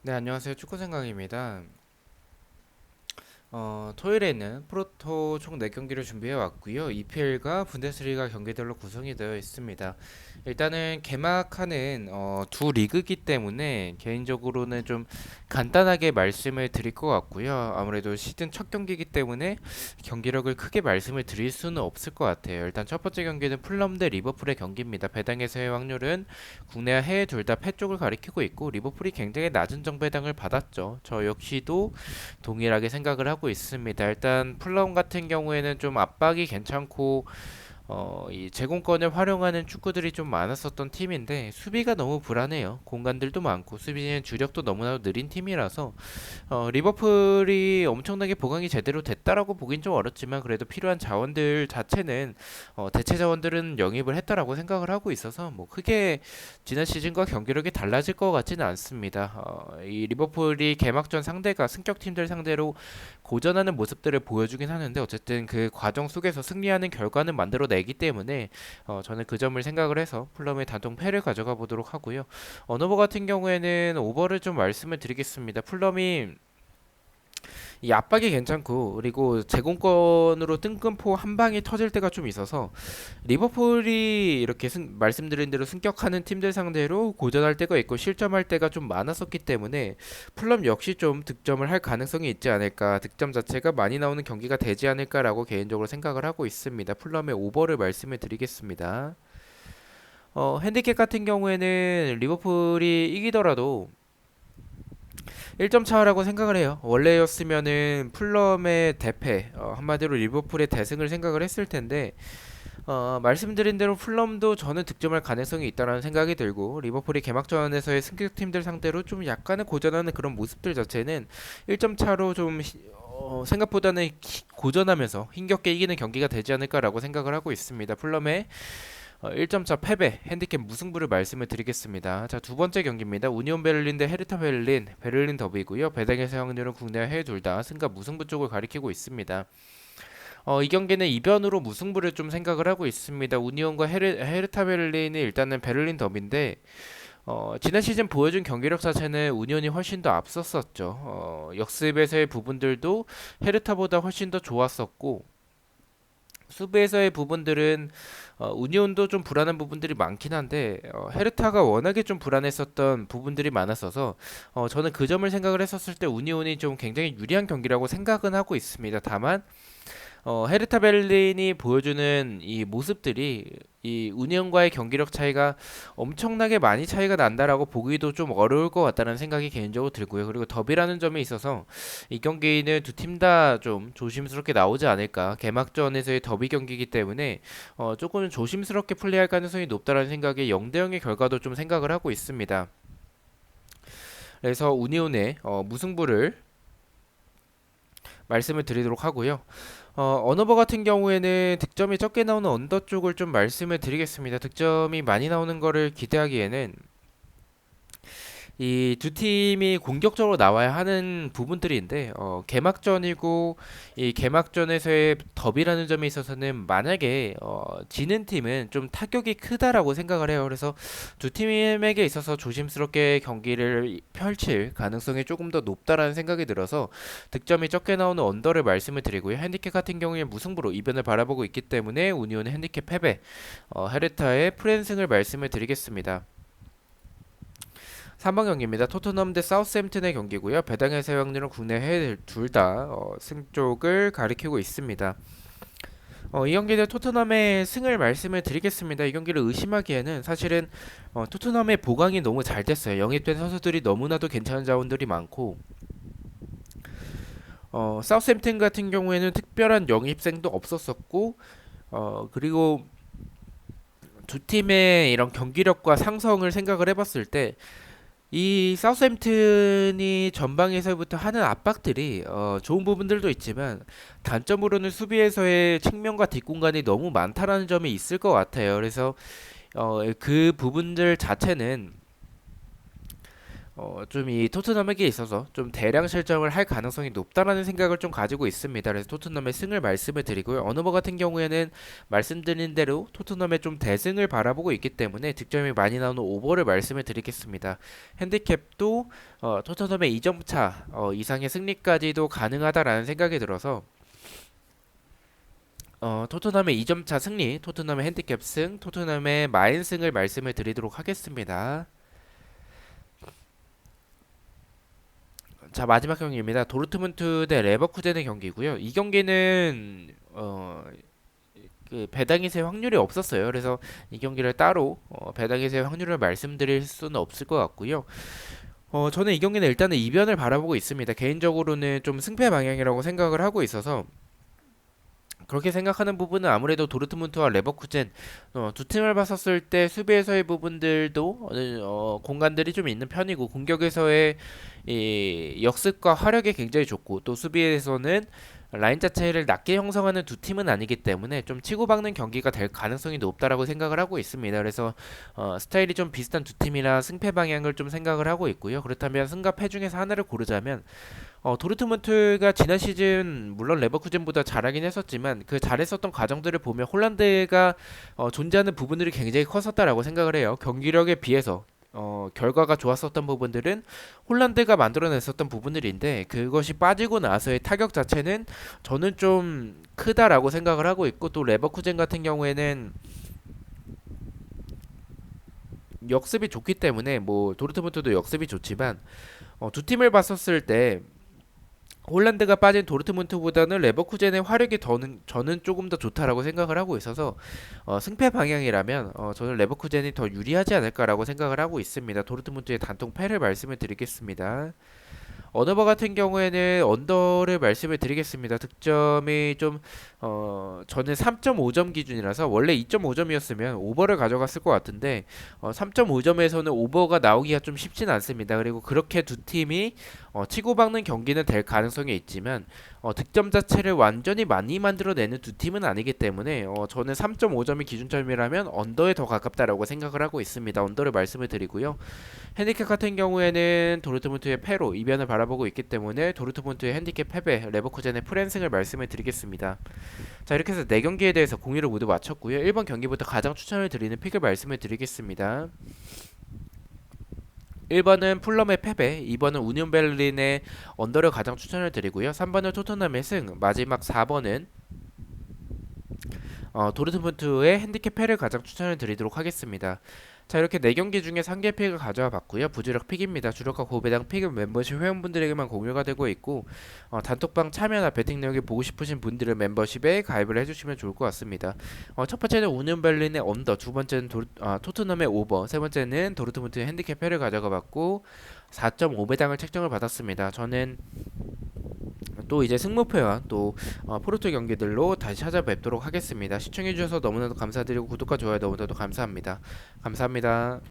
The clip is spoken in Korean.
네, 안녕하세요. 축구생각입니다. 토요일에는 프로토 총 4경기를 준비해 왔고요. EPL과 분데스리가 경기들로 구성이 되어 있습니다. 일단은 개막하는 두 리그이기 때문에 개인적으로는 좀 간단하게 말씀을 드릴 것 같고요. 아무래도 시즌 첫 경기이기 때문에 경기력을 크게 말씀을 드릴 수는 없을 것 같아요. 일단 첫 번째 경기는 풀럼 대 리버풀의 경기입니다. 배당에서의 확률은 국내와 해외 둘 다 패 쪽을 가리키고 있고 리버풀이 굉장히 낮은 정배당을 받았죠. 저 역시도 동일하게 생각을 하고 있습니다. 일단 풀럼 같은 경우에는 좀 압박이 괜찮고 이 제공권을 활용하는 축구들이 좀 많았었던 팀인데 수비가 너무 불안해요. 공간들도 많고 수비진 주력도 너무나 느린 팀이라서 리버풀이 엄청나게 보강이 제대로 됐다라고 보긴 좀 어렵지만 그래도 필요한 자원들 자체는 대체 자원들은 영입을 했다라고 생각을 하고 있어서 뭐 크게 지난 시즌과 경기력이 달라질 것 같지는 않습니다. 이 리버풀이 개막전 상대가 승격 팀들 상대로 고전하는 모습들을 보여주긴 하는데 어쨌든 그 과정 속에서 승리하는 결과는 만들어내기 때문에 저는 그 점을 생각을 해서 풀럼의 단독 패를 가져가 보도록 하고요. 언어버 같은 경우에는 오버를 좀 말씀을 드리겠습니다. 풀럼이 이 압박이 괜찮고 그리고 제공권으로 뜬금포 한 방이 터질 때가 좀 있어서 리버풀이 이렇게 말씀드린 대로 승격하는 팀들 상대로 고전할 때가 있고 실점할 때가 좀 많았었기 때문에 풀럼 역시 좀 득점을 할 가능성이 있지 않을까 득점 자체가 많이 나오는 경기가 되지 않을까라고 개인적으로 생각을 하고 있습니다. 풀럼의 오버를 말씀을 드리겠습니다. 핸디캡 같은 경우에는 리버풀이 이기더라도 1점 차라고 생각을 해요. 원래였으면은 풀럼의 대패, 한마디로 리버풀의 대승을 생각을 했을 텐데 말씀드린 대로 풀럼도 저는 득점할 가능성이 있다라는 생각이 들고 리버풀이 개막전에서의 승격팀들 상대로 좀 약간은 고전하는 그런 모습들 자체는 1점 차로 좀 생각보다는 고전하면서 힘겹게 이기는 경기가 되지 않을까라고 생각을 하고 있습니다. 풀럼의 1점차 패배 핸디캡 무승부를 말씀을 드리겠습니다. 자, 두 번째 경기입니다. 우니온 베를린 대 헤르타 베를린, 베를린 더비고요. 배당의 사용률은 국내와 해외 둘 다 승과 무승부 쪽을 가리키고 있습니다. 이 경기는 이변으로 무승부를 좀 생각을 하고 있습니다. 우니온과 헤르타 베를린이 일단은 베를린 더비인데 지난 시즌 보여준 경기력 자체는 우니온이 훨씬 더 앞섰었죠. 역습에서의 부분들도 헤르타보다 훨씬 더 좋았었고 수비에서의 부분들은 우니온도 좀 불안한 부분들이 많긴 한데 헤르타가 워낙에 좀 불안했었던 부분들이 많았어서 저는 그 점을 생각을 했었을 때 우니온이 좀 굉장히 유리한 경기라고 생각은 하고 있습니다. 다만 헤르타 베를린이 보여주는 이 모습들이 이 운영과의 경기력 차이가 엄청나게 많이 차이가 난다라고 보기도 좀 어려울 것 같다는 생각이 개인적으로 들고요. 그리고 더비라는 점에 있어서 이 경기는 두 팀 다 좀 조심스럽게 나오지 않을까. 개막전에서의 더비 경기이기 때문에 조금 조심스럽게 플레이할 가능성이 높다라는 생각에 0대 0의 결과도 좀 생각을 하고 있습니다. 그래서 우니온의 무승부를 말씀을 드리도록 하고요. 언어버 같은 경우에는 득점이 적게 나오는 언더 쪽을 좀 말씀을 드리겠습니다. 득점이 많이 나오는 거를 기대하기에는 이 두 팀이 공격적으로 나와야 하는 부분들인데 개막전이고 이 개막전에서의 더비라는 점에 있어서는 만약에 지는 팀은 좀 타격이 크다라고 생각을 해요. 그래서 두 팀에게 있어서 조심스럽게 경기를 펼칠 가능성이 조금 더 높다라는 생각이 들어서 득점이 적게 나오는 언더를 말씀을 드리고요. 핸디캡 같은 경우에 무승부로 이변을 바라보고 있기 때문에 우니온의 핸디캡 패배, 헤르타의 프랜승을 말씀을 드리겠습니다. 3번 경기입니다. 토트넘 대 사우스햄튼의 경기고요. 배당의 사용률은 국내 해외 둘 다 승쪽을 가리키고 있습니다. 이 경기는 토트넘의 승을 말씀을 드리겠습니다. 이 경기를 의심하기에는 사실은 토트넘의 보강이 너무 잘 됐어요. 영입된 선수들이 너무나도 괜찮은 자원들이 많고 사우스햄튼 같은 경우에는 특별한 영입생도 없었었고 그리고 두 팀의 이런 경기력과 상성을 생각을 해봤을 때 이 사우스햄튼이 전방에서부터 하는 압박들이 좋은 부분들도 있지만 단점으로는 수비에서의 측면과 뒷공간이 너무 많다라는 점이 있을 것 같아요. 그래서 그 부분들 자체는 좀 이 토트넘에게 있어서 좀 대량 실점을 할 가능성이 높다라는 생각을 좀 가지고 있습니다. 그래서 토트넘의 승을 말씀을 드리고요. 어느버 같은 경우에는 말씀드린 대로 토트넘의 좀 대승을 바라보고 있기 때문에 득점이 많이 나오는 오버를 말씀을 드리겠습니다. 핸디캡도 토트넘의 2점 차 이상의 승리까지도 가능하다라는 생각이 들어서 토트넘의 2점 차 승리, 토트넘의 핸디캡 승, 토트넘의 마인 승을 말씀을 드리도록 하겠습니다. 자, 마지막 경기입니다. 도르트문트 대 레버쿠젠의 경기고요. 이 경기는 그 배당이세 확률이 없었어요. 그래서 이 경기를 따로 배당이세 확률을 말씀드릴 수는 없을 것 같고요. 저는 이 경기는 일단은 이변을 바라보고 있습니다. 개인적으로는 좀 승패 방향이라고 생각을 하고 있어서 그렇게 생각하는 부분은 아무래도 도르트문트와 레버쿠젠 두 팀을 봤었을 때 수비에서의 부분들도 공간들이 좀 있는 편이고 공격에서의 이 역습과 화력이 굉장히 좋고 또 수비에서는 라인 자체를 낮게 형성하는 두 팀은 아니기 때문에 좀 치고박는 경기가 될 가능성이 높다라고 생각을 하고 있습니다. 그래서 스타일이 좀 비슷한 두 팀이라 승패 방향을 좀 생각을 하고 있고요. 그렇다면 승과 패 중에서 하나를 고르자면 도르트문트가 지난 시즌 물론 레버쿠젠보다 잘하긴 했었지만 그 잘했었던 과정들을 보면 홀란드가 존재하는 부분들이 굉장히 컸었다라고 생각을 해요. 경기력에 비해서 결과가 좋았었던 부분들은 홀란드가 만들어냈었던 부분들인데 그것이 빠지고 나서의 타격 자체는 저는 좀 크다라고 생각을 하고 있고 또 레버쿠젠 같은 경우에는 역습이 좋기 때문에 뭐 도르트문트도 역습이 좋지만 두 팀을 봤었을 때 홀란드가 빠진 도르트문트보다는 레버쿠젠의 화력이 저는 조금 더 좋다라고 생각을 하고 있어서 승패 방향이라면 저는 레버쿠젠이 더 유리하지 않을까라고 생각을 하고 있습니다. 도르트문트의 단통 패를 말씀을 드리겠습니다. 언어버 같은 경우에는 언더를 말씀을 드리겠습니다. 득점이 좀 저는 3.5점 기준이라서 원래 2.5점이었으면 오버를 가져갔을 것 같은데 3.5점에서는 오버가 나오기가 좀 쉽진 않습니다. 그리고 그렇게 두 팀이 치고박는 경기는 될 가능성이 있지만 득점 자체를 완전히 많이 만들어내는 두 팀은 아니기 때문에 저는 3.5점이 기준점이라면 언더에 더 가깝다라고 생각을 하고 있습니다. 언더를 말씀을 드리고요. 핸디캡 같은 경우에는 도르트문트의 패로 이변을 바라보고 있기 때문에 도르트문트의 핸디캡 패배, 레버쿠젠의 프랜승을 말씀을 드리겠습니다. 자, 이렇게 해서 4경기에 대해서 공유를 모두 마쳤고요. 1번 경기부터 가장 추천을 드리는 픽을 말씀을 드리겠습니다. 1번은 풀럼의 패배, 2번은 우니온 베를린의 언더를 가장 추천을 드리고요. 3번은 토트넘의 승, 마지막 4번은 도르트문트의 핸디캡 패를 가장 추천을 드리도록 하겠습니다. 자, 이렇게 4경기 중에 3개 픽을 가져와 봤고요. 부주력 픽입니다. 주력과 고배당 픽은 멤버십 회원분들에게만 공유가 되고 있고 단톡방 참여나 베팅 내역이 보고 싶으신 분들은 멤버십에 가입을 해주시면 좋을 것 같습니다. 첫 번째는 우니온 베를린의 언더, 두 번째는 토트넘의 오버, 세 번째는 도르트문트의 핸디캡 패를 가져가 봤고 4.5배당을 책정을 받았습니다. 저는 또 이제 승무표와 또 포르투 경기들로 다시 찾아뵙도록 하겠습니다. 시청해주셔서 너무나도 감사드리고 구독과 좋아요 너무나도 감사합니다. 감사합니다.